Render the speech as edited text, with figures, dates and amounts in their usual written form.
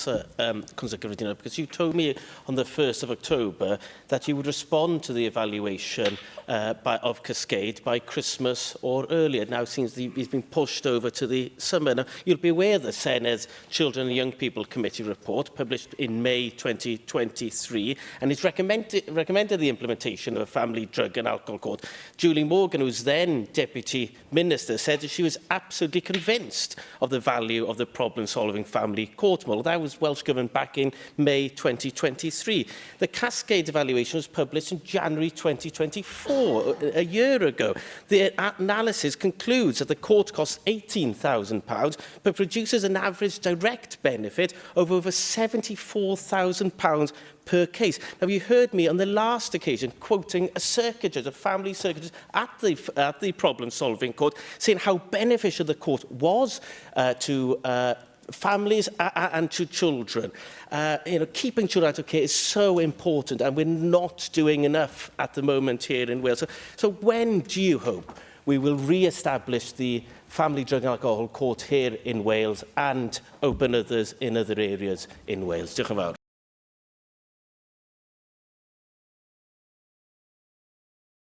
answer, because you told me on the 1st of October that you would respond to the evaluation of Cascade by Christmas or earlier. Now it seems that it's been pushed over to the summer. Now, you'll be aware the Senate's Children and Young People Committee report, published in May 2023, and it's recommended the implementation of a family drug and alcohol court. Julie Morgan, who was then Deputy Minister, said that she was absolutely convinced of the value of the problem-solving family court model. That was Welsh Government back in May 2023. The Cascade evaluation was published in January 2024, a year ago. The analysis concludes that the court costs £18,000, but produces an average direct benefit of over £74,000 per case. Now, you heard me on the last occasion quoting a circuit judge, a family circuit judge at the problem-solving court, saying how beneficial the court was to families and to children. Keeping children out of care is so important, and we're not doing enough at the moment here in Wales. So when do you hope we will re-establish the family drug and alcohol court here in Wales and open others in other areas in Wales? Diolch yn fawr.